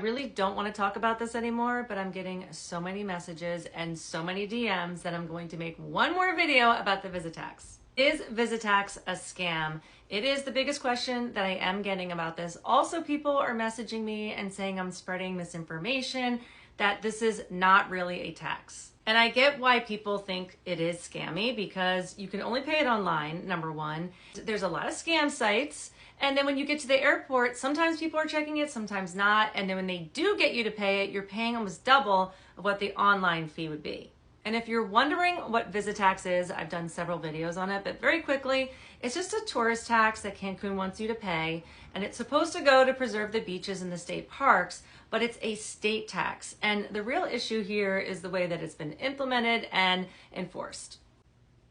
I really don't want to talk about this anymore, but I'm getting so many messages and so many DMs that I'm going to make one more video about the Visitax. Is Visitax a scam? It is the biggest question that I am getting about this. Also, people are messaging me and saying I'm spreading misinformation, that this is not really a tax. And I get why people think it is scammy because you can only pay it online, number one. There's a lot of scam sites. And then when you get to the airport, sometimes people are checking it, sometimes not. And then when they do get you to pay it, you're paying almost double of what the online fee would be. And if you're wondering what Visitax is, I've done several videos on it, but very quickly, it's just a tourist tax that Cancun wants you to pay. And it's supposed to go to preserve the beaches and the state parks, but it's a state tax. And the real issue here is the way that it's been implemented and enforced.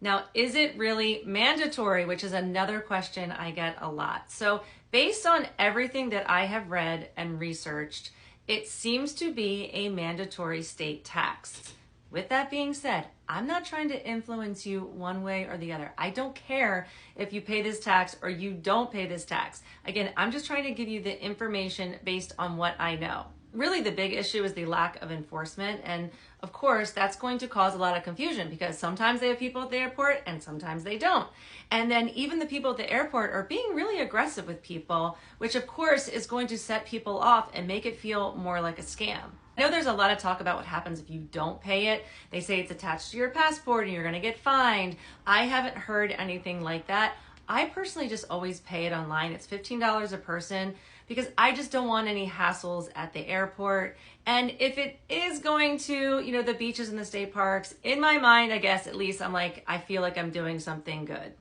Now, is it really mandatory, which is another question I get a lot. So based on everything that I have read and researched, it seems to be a mandatory state tax. With that being said, I'm not trying to influence you one way or the other. I don't care if you pay this tax or you don't pay this tax. Again, I'm just trying to give you the information based on what I know. Really, the big issue is the lack of enforcement. And of course, that's going to cause a lot of confusion because sometimes they have people at the airport and sometimes they don't. And then even the people at the airport are being really aggressive with people, which of course is going to set people off and make it feel more like a scam. I know there's a lot of talk about what happens if you don't pay it. They say it's attached to your passport and you're going to get fined. I haven't heard anything like that. I personally just always pay it online. It's $15 a person because I just don't want any hassles at the airport. And if it is going to, the beaches and the state parks, in my mind, I guess, at least I feel like I'm doing something good.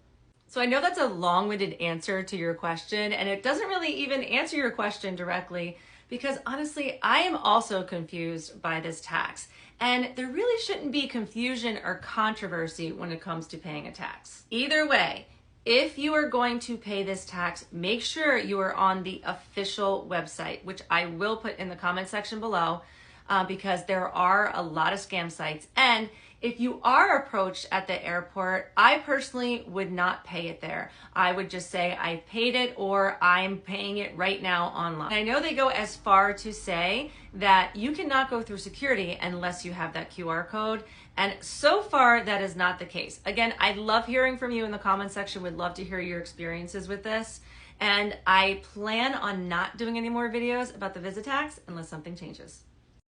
So I know that's a long-winded answer to your question, and it doesn't really even answer your question directly because honestly, I am also confused by this tax. And there really shouldn't be confusion or controversy when it comes to paying a tax. Either way, if you are going to pay this tax, make sure you are on the official website, which I will put in the comment section below because there are a lot of scam sites. And if you are approached at the airport, I personally would not pay it there. I would just say I paid it or I'm paying it right now online. I know they go as far to say that you cannot go through security unless you have that QR code. And so far, that is not the case. Again, I love hearing from you in the comment section. Would love to hear your experiences with this. And I plan on not doing any more videos about the Visitax unless something changes.